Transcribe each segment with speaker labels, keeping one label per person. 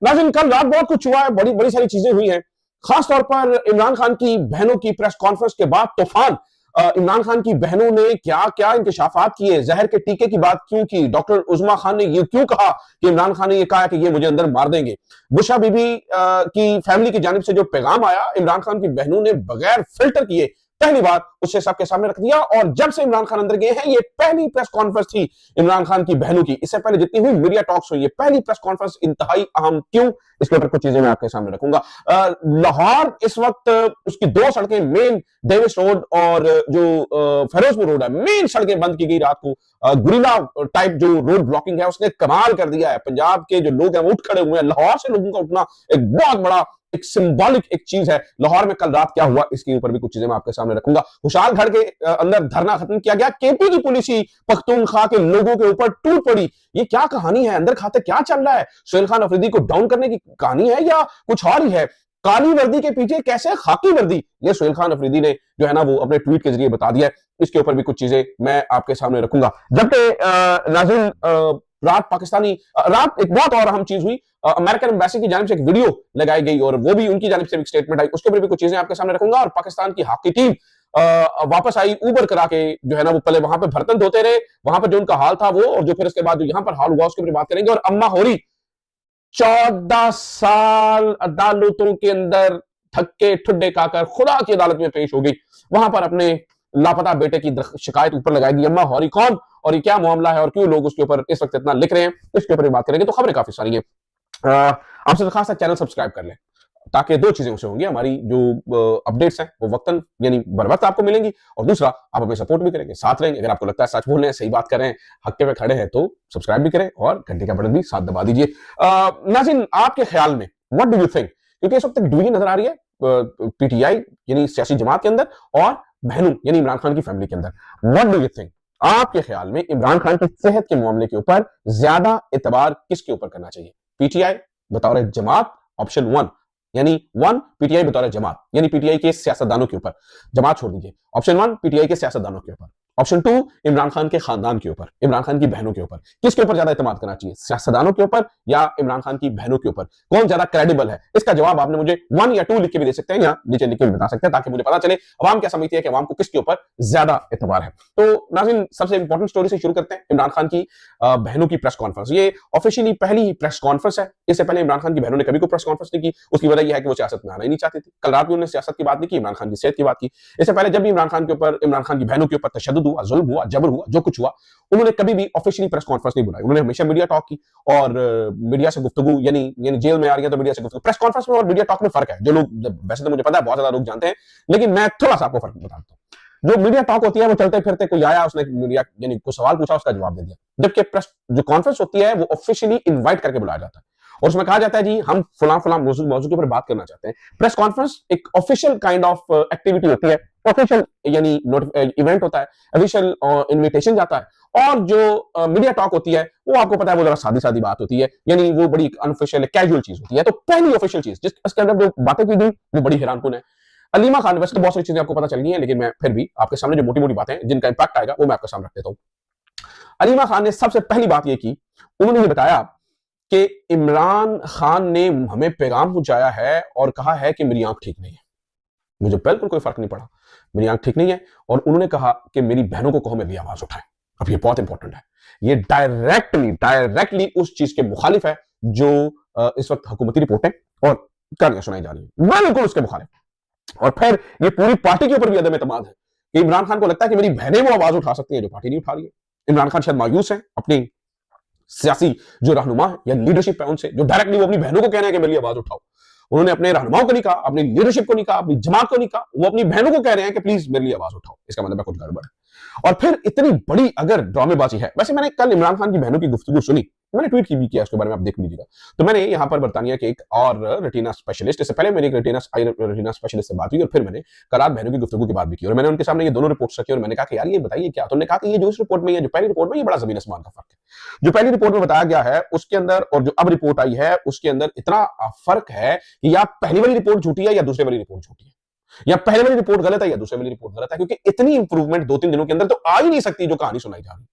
Speaker 1: नाज़रीन, कल रात बहुत कुछ हुआ है, बड़ी बड़ी सारी चीजें हुई हैं। खासतौर पर इमरान खान की बहनों की प्रेस कॉन्फ्रेंस के बाद तूफान। इमरान खान की बहनों ने क्या क्या इंकशाफात किए, जहर के टीके की बात क्यों की, डॉक्टर उज़मा खान ने ये क्यों कहा कि इमरान खान ने ये कहा कि ये मुझे अंदर मार देंगे, बुशरा बीबी की फैमिली की जानिब से जो पैगाम आया, इमरान खान की बहनों ने बगैर फिल्टर किए पहली बार उससे सबके सामने रख दिया। और जब से इमरान खान अंदर गए हैं, ये पहली प्रेस कॉन्फ्रेंस थी इमरान खान की बहनों की। इससे पहले जितनी हुई मीडिया टॉक्स हुई, ये पहली प्रेस कॉन्फ्रेंस इंतहाई अहम क्यों, इसके ऊपर कुछ चीजें मैं आपके सामने रखूंगा। लाहौर इस वक्त उसकी दो सड़कें, मेन डेविस रोड और जो फिरोजपुर रोड है, मेन सड़कें बंद की गई रात को। गुरिल्ला टाइप जो रोड ब्लॉकिंग है उसने कमाल कर दिया है। पंजाब के जो लोग हैं वो उठ खड़े हुए हैं। लाहौर से लोगों का उठना एक बहुत बड़ा एक सिंबॉलिक एक चीज है। लाहौर में कल रात क्या हुआ इसके ऊपर भी कुछ चीजें मैं आपके सामने रखूंगा। खुशालगढ़ के अंदर धरना खत्म किया गया। केपी की पुलिस ही पख्तूनख्वा के लोगों के ऊपर टूट पड़ी। ये क्या कहानी है, अंदर खाते क्या चल रहा है? सुहेल खान अफरीदी को डाउन करने की कहानी है या कुछ और ही है? काली वर्दी के पीछे कैसे खाकी वर्दी, ये सुहेल खान अफरीदी ने जो है ना वो अपने ट्वीट के जरिए बता दिया है। इसके ऊपर भी कुछ चीजें मैं आपके सामने रखूंगा। जबकि नाज़रीन, रात एक बहुत और अहम चीज हुई। अमेरिकन एम्बेसी की जानिब से एक वीडियो लगाई गई और वो भी उनकी जानिब से एक स्टेटमेंट आई, उसके ऊपर भी कुछ चीजें आपके सामने रखूंगा। और पाकिस्तान की हॉकी टीम वापस आई ऊबर करा के, जो है ना वो पहले वहां पे बर्तन धोते रहे, वहां पर जो उनका हाल था वो, और जो फिर उसके बाद जो यहां पर हाल हुआ उसके ऊपर बात करेंगे। और अम्मा होरी 14 साल अदालतों के अंदर थक्के ठुड्डे खाकर खुदा की अदालत में पेश हो गई। वहां पर अपने लापता बेटे की शिकायत ऊपर लगाएगी। अम्मा होरी कौन और ये क्या मामला है और क्यों लोग उसके ऊपर इस वक्त इतना लिख रहे हैं, इसके ऊपर बात करेंगे। तो खबरें काफी सारी हैं। आपसे खास चैनल सब्सक्राइब कर लें ताकि दो चीजें उससे होंगी, हमारी जो अपडेट्स हैं वो वक्तन यानी बर वक्त आपको मिलेंगी, और दूसरा आप हमें सपोर्ट भी करेंगे, साथ रहेंगे। अगर आपको लगता है सच बोल रहे हैं, सही बात कर रहे हैं, हक्के पे खड़े हैं, तो सब्सक्राइब भी करें और घंटे का बटन भी साथ दबा दीजिए। नाज़रीन, आपके ख्याल में व्हाट डू यू थिंक, क्योंकि इस वक्त डिवीजन नजर आ रही है पीटीआई यानी सियासी जमात के अंदर और बहनों यानी इमरान खान की फैमिली के अंदर। व्हाट डू यू थिंक, आपके ख्याल में इमरान खान की सेहत के मामले के ऊपर ज्यादा एतबार किसके ऊपर करना चाहिए? पीटीआई बतौर जमात, ऑप्शन 1 यानी 1 पीटीआई बतौर जमात यानी पीटीआई के सियासतदानों के ऊपर, जमात छोड़ दीजिए, ऑप्शन 1 पीटीआई के सियासतदानों के ऊपर, ऑप्शन 2 इमरान खान के खानदान के ऊपर, इमरान खान की बहनों के ऊपर। किसके ऊपर ज्यादा एतमाद करना चाहिए, सियासतदानों के ऊपर या इमरान खान की बहनों के ऊपर? कौन ज्यादा क्रेडिबल है? इसका जवाब आपने मुझे 1 या 2 लिख के भी दे सकते हैं या नीचे लिख के भी बता सकते हैं, ताकि मुझे पता चले अवाम क्या समझती है कि अवाम को किसके ऊपर ज्यादा एतबार है। तो नाज़रीन, सबसे इंपॉर्टेंट स्टोरी से शुरू करते हैं। इमरान खान की बहनों की प्रेस कॉन्फ्रेंस, ये ऑफिशियली पहली प्रेस कॉन्फ्रेंस है। इससे पहले इमरान खान की बहनों ने कभी कोई प्रेस कॉन्फ्रेंस नहीं की। उसकी वजह यह है कि वो सियासत में आना ही नहीं चाहती थी। कल रात में उन्होंने सियासत की बात नहीं की, इमरान खान की सेहत की बात की। इससे पहले जब भी इमरान खान के ऊपर, इमरान खान की बहनों के ऊपर तशद्दुद हुआ, जुल्म हुआ, जबर हुआ, जो कुछ हुआ, उन्होंने कभी भी ऑफिशियली प्रेस कॉन्फ्रेंस नहीं बुलाई। उन्होंने हमेशा मीडिया टॉक की और मीडिया से गुफ्तगू, यानी जेल में आ रही है तो मीडिया से गुफ्तगू। प्रेस कॉन्फ्रेंस में और मीडिया टॉक में फर्क है। जो लोग, वैसे तो मुझे पता है बहुत ज्यादा लोग जानते हैं, लेकिन मैं थोड़ा सा आपको फर्क बताता हूँ। जो मीडिया टॉक होती है वो चलते फिरते कोई आया, उसने मीडिया यानी कोई सवाल पूछा, उसका जवाब दे दिया। जबकि प्रेस जो कॉन्फ्रेंस होती है वो ऑफिशियली इनवाइट करके बुलाया जाता है और उसमें कहा जाता है जी हम फलां फलां मौजू के ऊपर बात करना चाहते हैं। प्रेस कॉन्फ्रेंस एक ऑफिशियल काइंड ऑफ एक्टिविटी होती है, ऑफिशियल यानी इवेंट होता है, ऑफिशियल इनविटेशन जाता है। और जो मीडिया टॉक होती है वो आपको पता है वो जरा सादी सादी बात होती है, यानी वो बड़ी अनऑफिशियल कैजुअल चीज होती है। तो पहली ऑफिशियल चीज जिसके अंदर जो बातें की गई वो बड़ी हैरानकुन है। अलीमा खान, वैसे तो बहुत सारी चीजें आपको पता चल गई हैं, लेकिन मैं फिर भी आपके सामने जो मोटी मोटी बातें जिनका इंपैक्ट आएगा वो मैं आपके सामने रख देता हूं। अलीमा खान ने सबसे पहली बात यह की, उन्होंने ये बताया कि इमरान खान ने हमें पैगाम पहुंचाया है और कहा है कि मेरी आंख ठीक नहीं है। मुझे बिल्कुल कोई फर्क नहीं पड़ा, मेरी आंख ठीक नहीं है। और उन्होंने कहा कि मेरी बहनों को कहो मेरी आवाज उठाएं। अब ये बहुत इंपॉर्टेंट है, ये डायरेक्टली उस चीज के मुखालिफ है जो इस वक्त हुकूमती रिपोर्टें और कहानियां सुनाई जा रही है, बिल्कुल उसके मुखालिफ। और फिर ये पूरी पार्टी के ऊपर भी अदम एतमाद है कि इमरान खान को लगता है कि मेरी बहनें वो आवाज उठा सकती हैं जो पार्टी नहीं उठा रही है। इमरान खान शायद मायूस है अपनी सियासी जो रहनुमा है या लीडरशिप है उनसे, जो डायरेक्टली वो अपनी बहनों को कह रहे हैं कि मेरी आवाज उठाओ। उन्होंने अपने रहनुमाओं को नहीं कहा, अपनी लीडरशिप को नहीं कहा, अपनी जमात को नहीं कहा, वो अपनी बहनों को कह रहे हैं कि प्लीज मेरे लिए आवाज उठाओ। इसका मतलब है कुछ गड़बड़ है। और फिर इतनी बड़ी अगर ड्रामेबाजी है, वैसे मैंने कल इमरान खान की बहनों की गुफ्तगू सुनी, मैंने ट्वीट की भी किया, उसके बारे में आप देख लीजिएगा। तो मैंने यहाँ पर बर्तानिया के एक और रेटिना स्पेशलिस्ट, इससे पहले मेरी एक रेटिना स्पेशलिस्ट से बात हुई और फिर मैंने करार बहनों की गुफ्तगू की बात भी की और मैंने उनके सामने ये दोनों रिपोर्ट्स रखी और मैंने कहा कि यार ये बताइए क्या। तो उन्होंने कहा कि ये जो इस रिपोर्ट में, ये जो पहली रिपोर्ट में, ये बड़ा जमीन आसमान का फर्क है। जो पहली रिपोर्ट में बताया गया है उसके अंदर और जो अब रिपोर्ट आई है उसके अंदर इतना फर्क है कि या पहली वाली रिपोर्ट झूठी है या दूसरी वाली रिपोर्ट झूठी है, या पहले वाली रिपोर्ट गलत है या दूसरी वाली रिपोर्ट गलत है, क्योंकि इतनी इंप्रूवमेंट 2-3 दिनों के अंदर तो आ ही नहीं सकती जो कहानी सुनाई जा रही है।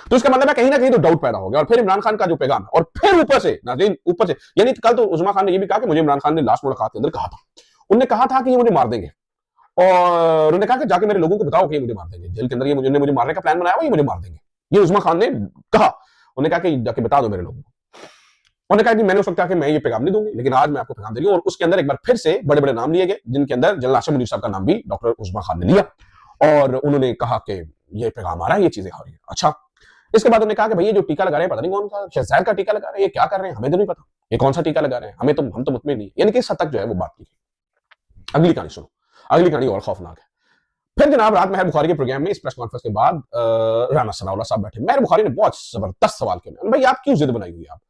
Speaker 1: तो इसका मतलब है कहीं ना कहीं तो डाउट पैदा हो गया, और फिर इमरान खान का जो पैगाम है, और फिर ऊपर से नाज़रीन, ऊपर से यानी कल तो उस्मा खान ने ये भी कहा कि मुझे इमरान खान ने लास्ट मुलाकात के अंदर कहा था, उन्होंने कहा था कि ये मुझे मार देंगे, और उन्होंने कहा कि जाके मेरे लोगों को बताओ कि ये मुझे मार देंगे, जेल के अंदर ये मुझे मारने का प्लान बनाया हुआ, ये मुझे मार देंगे। ये उस्मा खान ने कहा, उन्होंने कहा कि जाके बता दो मेरे लोगों को। उन्होंने कहा कि मैंने उस वक्त कहा कि मैं ये पैगाम नहीं दूंगी, लेकिन आज मैं आपको पैगाम दे रही हूं। और उसके अंदर एक बार फिर से बड़े बड़े नाम लिए गए, जिनके अंदर जनरल आसिम मुनीर साहब का नाम भी डॉक्टर उस्मा खान ने लिया, और उन्होंने कहा कि ये पैगाम आ रहा है, ये चीजें हो रही है। अच्छा, इसके बाद उन्होंने कहा कि भाई ये जो टीका लगा रहे हैं, पता नहीं कौन सा शहजाद का टीका लगा रहे हैं, ये क्या कर रहे हैं, हमें तो नहीं पता ये कौन सा टीका लगा रहे हैं, हम तो मुतमिन नहीं, यानी कि इस हद तक जो है वो बात की। अगली कहानी सुनो, अगली कहानी और खौफनाक है। फिर जनाब रात महर बुखारी के प्रोग्राम में इस प्रेस कॉन्फ्रेंस के बाद राना सनाउल्लाह साहब बैठे, महर बुखारी ने बहुत जबरदस्त सवाल किया, भाई आप क्यों जिद बनाई हुई है आप,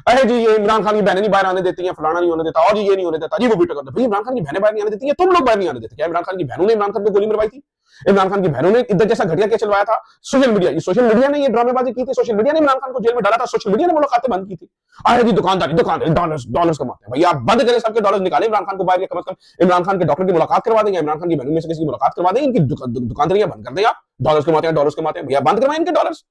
Speaker 1: अरे जी ये इमरान खान की बहनें नहीं बाहर आने देती हैं, फलाना नहीं होने देता, और ये नहीं होने देता जी, वो भी टकर, भाई इमरान खान की बहनें बाहर नहीं आने देती है, तुम लोग बाहर नहीं आने देते, क्या इमरान खान की बहनों ने इमरान खान को गोली मरवाई थी, इमरान खान की बहनों ने इधर जैसा घटिया क्या चलवाया था, सोशल मीडिया ने ये ड्रामेबाजी की थी, सोशल मीडिया ने इमरान खान को जेल में डाला था, सोशल मीडिया ने मुलाकातें बंद की थी, अरे जी दुकानदारी डॉलर्स कमाते हैं, भैया आप बंद करें, सबके डॉलर्स निकालें, इमरान खान को बाहर, कम से कम इमरान खान के डॉक्टर की मुलाकात करवा देंगे, इमरान खान की बहनों में से किसी की मुलाकात करवा देंगे, इनकी दुकानदारियां बंद कर दें, आप डॉलर्स कमाते हैं भैया, बंद करवाएं इनके डॉलर्स।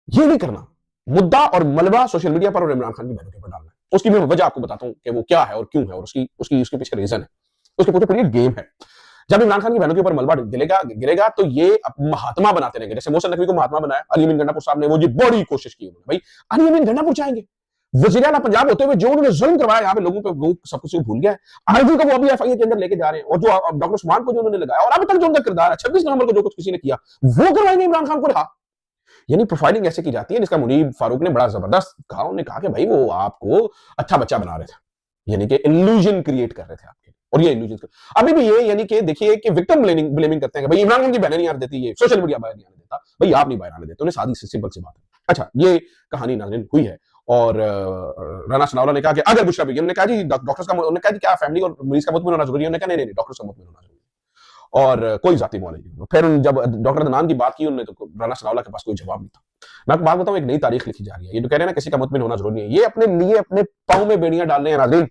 Speaker 1: ये नहीं करना, मुद्दा और मलबा सोशल मीडिया पर और इमरान खान की बहनों के ऊपर डालना है। उसकी मैं वजह आपको बताता हूं कि वो क्या है और क्यों है, और उसके पीछे रीजन है, उसके पीछे गेम है। जब इमरान खान की बहनों के ऊपर मलबा गिरेगा तो ये महात्मा बनाते रहेंगे, जैसे मोहसिन नकवी को महात्मा बनाया अली अमीन गंडापुर साहब ने, वो जी बड़ी कोशिश की उन्होंने, भाई अली अमीन गंडापुर चाहेंगे, वज़ीर आला पंजाब होते हुए जो उन्होंने जुल्म करवाया यहाँ पे लोगों पे, वो सब कुछ भूल गया है। आरजू को वो अभी एफआईआर के अंदर लेके जा रहे हैं, और जो डॉक्टर उस्मान को जो उन्होंने लगाया, और अभी तक जो उनका किरदार है 26 नवंबर को जो कुछ किसी ने किया, वो करवाएंगे इमरान खान को रहा। यानी प्रोफाइलिंग ऐसे की जाती है, जिसका मुनीब फारूक ने बड़ा जबरदस्त कहा, उन्होंने कहा कि भाई वो आपको अच्छा बच्चा बना रहे थे, यानी कि इल्यूजन क्रिएट कर रहे थे आपके, और ये इल्यूजन अभी भी ये, यानी कि देखिए कि विक्टिम ब्लेमिंग करते हैं कि भाई इमरान खान की बहनें नहीं आने देती, ये सोशल मीडिया बाहर नहीं आने देता, भाई आप नहीं बाहर आने देते, उन्हें सादी सिंपल सी बात है। अच्छा, ये कहानी नाज़रीन हुई है, और राना सनाउल्लाह ने कहा कि अगर बुशरा बेगम ने कहा जी डॉक्टर्स का, उन्होंने कहा कि क्या फैमिली और मरीज का मुतमिन होना जरूरी है, उन्होंने कहा नहीं डॉक्टर्स का मुतमिन होना जरूरी है, और कोई जाती मौलवी नहीं। फिर जब डॉक्टर अदनान की बात की उन्होंने, तो राना सनाउल्लाह के पास कोई जवाब नहीं था। मैं आपको बात बताऊं, एक नई तारीख लिखी जा रही है, ये जो कह रहे हैं ना किसी का मुतमिन होना जरूरी नहीं है, ये अपने लिए अपने पांव में बेड़ियां डाल रहे हैं नाज़रीन।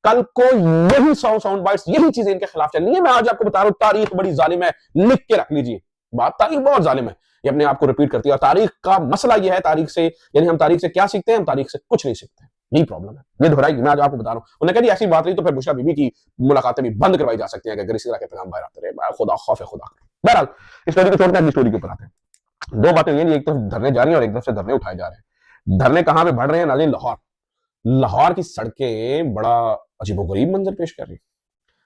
Speaker 1: कल को यही साउंड बाइट्स, यही चीजें इनके खिलाफ चलनी है। मैं आज आपको बता रहा हूं, तारीख बड़ी जालिम है, लिख के रख लीजिए बात, तारीख बहुत जालिम है, ये अपने आप को रिपीट करती है। और तारीख का मसला यह है, तारीख से यानी हम तारीख से क्या सीखते हैं, हम तारीख से कुछ नहीं सीखते, यही प्रॉब्लम है, ये दोहराई। मैं आज आपको बता रहा हूं, उन्होंने कहा ऐसी बात रही तो फिर बुशरा बीबी की मुलाकातें भी बंद करवाई जा सकती हैं अगर इसी तरह के पैगाम बाहर आते रहे, खुदा खौफ है खुदा। बहरहाल स्टोरी को छोड़कर अगली स्टोरी के ऊपर आते हैं। दो बातें ये, एक तरफ धरने जा रही है और एक तरफ से धरने उठाए जा रहे हैं। धरने कहां पे बढ़ रहे हैं नाज़रीन, लाहौर की सड़कें बड़ा अजीबोगरीब मंजर पेश कर रही है,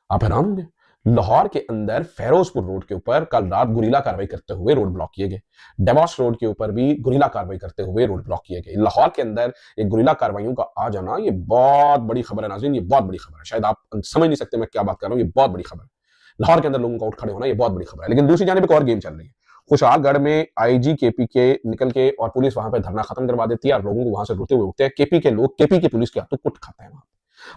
Speaker 1: आप हैरान होंगे। लाहौर के अंदर फेरोजपुर रोड के ऊपर कल रात गुरीला कार्रवाई करते हुए रोड ब्लॉक किए गए, डेवॉस रोड के ऊपर भी गुरीला कार्रवाई करते हुए रोड ब्लॉक किए गए। लाहौर के अंदर एक गुरीला कार्रवाइयों का आ जाना, ये बहुत बड़ी खबर है नाज़रीन, ये बहुत बड़ी खबर है, शायद आप समझ नहीं सकते मैं क्या बात कर रहा हूँ, ये बहुत बड़ी खबर है। लाहौर के अंदर लोगों का उठ खड़े होना, ये बहुत बड़ी खबर है। लेकिन दूसरी जानिब एक और गेम चल रही है, खुशहालगढ़ में आईजी केपी के निकल के और पुलिस वहां पर धरना खत्म करवा देती है, और लोगों को वहां से रोते हुए उठते हैं। केपी के लोग केपी की पुलिस के हाथों कुट खाते हैं वहां।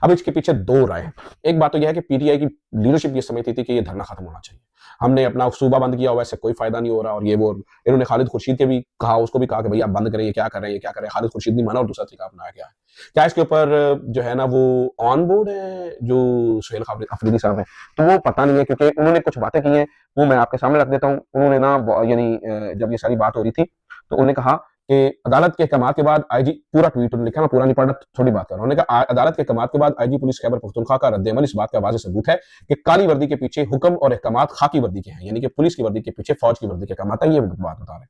Speaker 1: अब इसके पीछे दो राय है। एक बात तो यह है कि पीटीआई की लीडरशिप ये समझती थी कि ये धरना खत्म होना चाहिए, हमने अपना सूबा बंद किया हुआ, इससे कोई फायदा नहीं हो रहा, और ये वो। इन्होंने खालिद खुर्शीद के भी कहा, उसको भी कहा कि भाई आप बंद करें, ये क्या कर रहे हैं, ये क्या कर रहे हैं। खालिद खुर्शीद नहीं माना और दूसरा तरीका अपनाया गया है। क्या इसके ऊपर जो है ना वो ऑन बोर्ड है जो सुहेल अफरीदी साहब है, तो वो पता नहीं है, क्योंकि उन्होंने कुछ बातें की हैं, वो मैं आपके सामने रख देता हूँ। उन्होंने ना यानी जब ये सारी बात हो रही थी तो उन्होंने कहा कि अदालत के अहकाम के बाद आईजी, पूरा ट्वीट लिखा, मैं पूरा नहीं पढ़ रहा, थोड़ी बात कर रहा हूं। उन्होंने कहा अदालत के अहकाम के बाद आईजी पुलिस खैबर पख्तूनख्वा का रद्द-ए-अमल इस बात का वाज़ेह सबूत है कि काली वर्दी के पीछे हुक्म और अहकाम खाकी वर्दी के हैं, यानी कि पुलिस की वर्दी के पीछे फौज की वर्दी के अहकाम है। ये बात बता रहे हैं,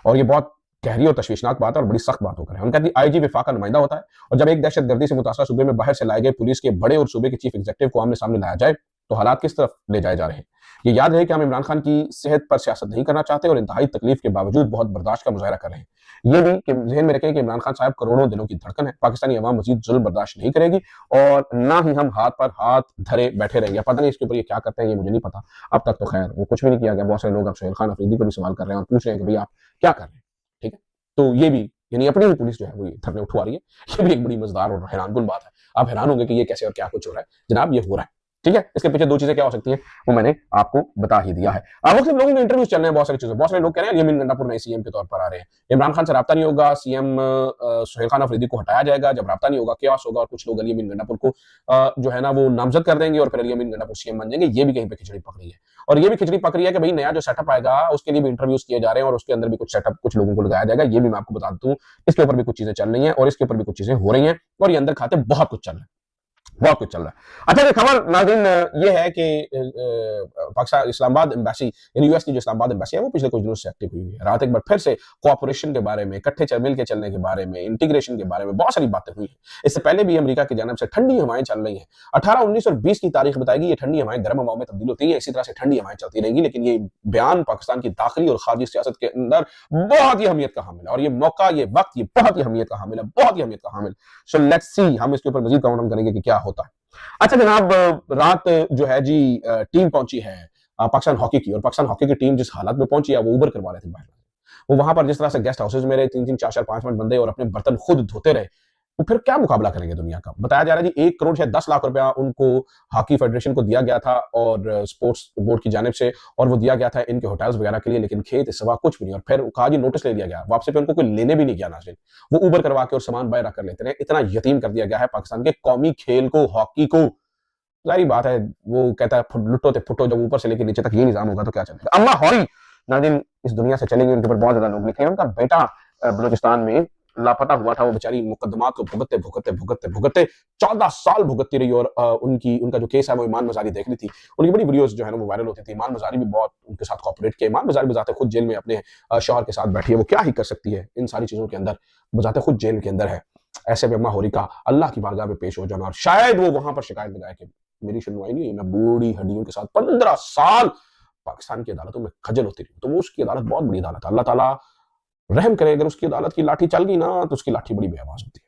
Speaker 1: और ये बहुत गहरी और तशवीशनाक बात है और बड़ी सख्त बात होकर है। उनका आईजी विफाक का नुमाइंदा होता है, और जब एक दहशतगर्दी से मुतासरा सूबे में बाहर से लाए गए पुलिस के बड़े और सूबे के चीफ एग्जीक्यूटिव को आमने सामने लाया जाए तो हालात किस तरफ ले जाए जा रहे हैं। ये याद रहे कि हम इमरान खान की सेहत पर सियासत नहीं करना चाहते और इंतहाई तकलीफ के बावजूद बहुत बर्दाश्त का मुजाहरा कर रहे हैं। ये भी कि ज़हन में रखें कि इमरान खान साहब करोड़ों दिलों की धड़कन है, पाकिस्तानी अवाम मजीद जुल्म बर्दाश्त नहीं करेगी, और ना ही हम हाथ पर हाथ धरे बैठे रहेंगे। पता नहीं इसके ऊपर ये क्या करते हैं, ये मुझे नहीं पता। अब तक तो खैर वो कुछ भी नहीं किया गया। बहुत सारे लोग अब सुहेल खान अफरीदी को भी सवाल कर रहे हैं और पूछ रहे हैं कि भाई आप क्या कर रहे हैं, ठीक है। तो ये भी यानी अपनी ही पुलिस जो है वो ये धरने उठवा रही है। ये भी एक बड़ी मजेदार और हैरानकुन बात है। आप हैरान होंगे कि ये कैसे और क्या कुछ हो रहा है। जनाब ये हो रहा है, ठीक है, इसके पीछे दो चीजें क्या हो सकती हैं वो मैंने आपको बता ही दिया है। मुख्तलिफ लोगों के इंटरव्यूज चल रहे हैं, बहुत सारी चीजें, बहुत सारे लोग कह रहे हैं यमीन गंडापुर नए सीएम के तौर पर आ रहे हैं, इमरान खान से राब्ता नहीं होगा, सीएम सुहेल खान अफरीदी को हटाया जाएगा, जब राब्ता नहीं होगा क्या होगा, और कुछ लोग अली अमीन गंडापुर को जो है ना वो नामजद कर देंगे और फिर अली अमीन गंडापुर सीएम बन जाएंगे। ये भी कहीं पे खिचड़ी पक रही है, और ये भी खिचड़ी पक रही है कि भाई नया जो सेटअप आएगा उसके लिए भी इंटरव्यूज किए जा रहे हैं और उसके अंदर भी कुछ सेटअप कुछ लोगों को लगाया जाएगा। ये भी मैं आपको बता दूं, इसके ऊपर भी कुछ चीजें चल रही हैं और इसके ऊपर भी कुछ चीजें हो रही हैं और ये अंदर खाते बहुत कुछ चल रहा है, बहुत कुछ चल रहा है। अच्छा, खबर नाज़रीन ये है कि पाकिस्तान इस्लामाबाद एम्बेसी यानी यूएस की जो इस्लामाबाद एम्बेसी है वो पिछले कुछ दिनों से एक्टिव हुई है। रात एक बार फिर से कोऑपरेशन के बारे में, इकट्ठे मिल के चलने के बारे में, इंटीग्रेशन के बारे में बहुत सारी बातें हुई हैं। इससे पहले भी अमेरिका की जानब से ठंडी हवाएं चल रही हैं। 18, 19 और 20 की तारीख बताएगी ये ठंडी हवाएं गर्म हवाओं में तब्दील होती है, इसी तरह से ठंडी हवाएं चलती रहेंगी। लेकिन ये बयान पाकिस्तान की दाखिली और खारजी सियासत के अंदर बहुत ही अहमियत का हामिल है और ये मौका, ये वक्त, ये बहुत ही अहमियत का हामिल है, बहुत ही अहमियत का हामिल। सो लेट्स सी, हम इसके ऊपर मजीद काउंट करेंगे कि क्या होता है। अच्छा जनाब, रात जो है जी टीम पहुंची है पाकिस्तान हॉकी की, और पाकिस्तान हॉकी की टीम जिस हालत में पहुंची है वो उबर करवा रहे थे बाहर। वो वहां पर जिस तरह से गेस्ट हाउसेज में रहे 3-3, 4-4, 5-5 बंदे और अपने बर्तन खुद धोते रहे, वो फिर क्या मुकाबला करेंगे दुनिया का। बताया जा रहा है जी 1 करोड़ शायद 10 लाख रुपया उनको हॉकी फेडरेशन को दिया गया था और स्पोर्ट्स बोर्ड की जानिब से, और वो दिया गया था इनके होटल्स वगैरह के लिए, लेकिन खेत सिवा कुछ भी नहीं। और फिर कहा जी नोटिस ले लिया गया, वापसी पे उनको कोई लेने भी नहीं गया नाज़रीन, वो उबर करवा के और सामान बाहर रख कर लेते रहे। इतना यतीम कर दिया गया है पाकिस्तान के कौमी खेल को, हॉकी को। जाहिर बात है वो कहता है लुटो ते फुटो, जब ऊपर से लेकर नीचे तक ये निजाम होगा तो क्या चलेगा। अम्मा हौरी नाज़रीन इस दुनिया से चलेंगे, उनके ऊपर बहुत ज्यादा लोग लिखे हैं। उनका बेटा बलूचिस्तान में लापता हुआ था, वो बेचारी मुकदमा को भुगतते भुगतते भुगतते भुगतते 14 साल भुगतती रही और उनका जो केस है वो ईमान मजारी देख ली थी। उनकी बड़ी वीडियोस जो है ना वो वायरल होती थी। ईमान मजारी भी बहुत उनके साथ कोऑपरेट किया। ईमान मजारी बजाते खुद जेल में अपने शौहर के साथ बैठी है, वो क्या ही कर सकती है इन सारी चीजों के अंदर, बजाते खुद जेल के अंदर है। ऐसे में अम्मा हौरी का अल्लाह की बारगाह में पेश हो जाना, और शायद वो वहां पर शिकायत लगाए कि मेरी सुनवाई नहीं, मैं बूढ़ी हड्डियों के साथ 15 साल पाकिस्तान की अदालतों में खजल होती रही। तो वो उसकी अदालत बहुत बड़ी अदालत है, अल्लाह ताला रहम करे। अगर उसकी अदालत की लाठी चल गई ना तो उसकी लाठी बड़ी बेआवाज होती है।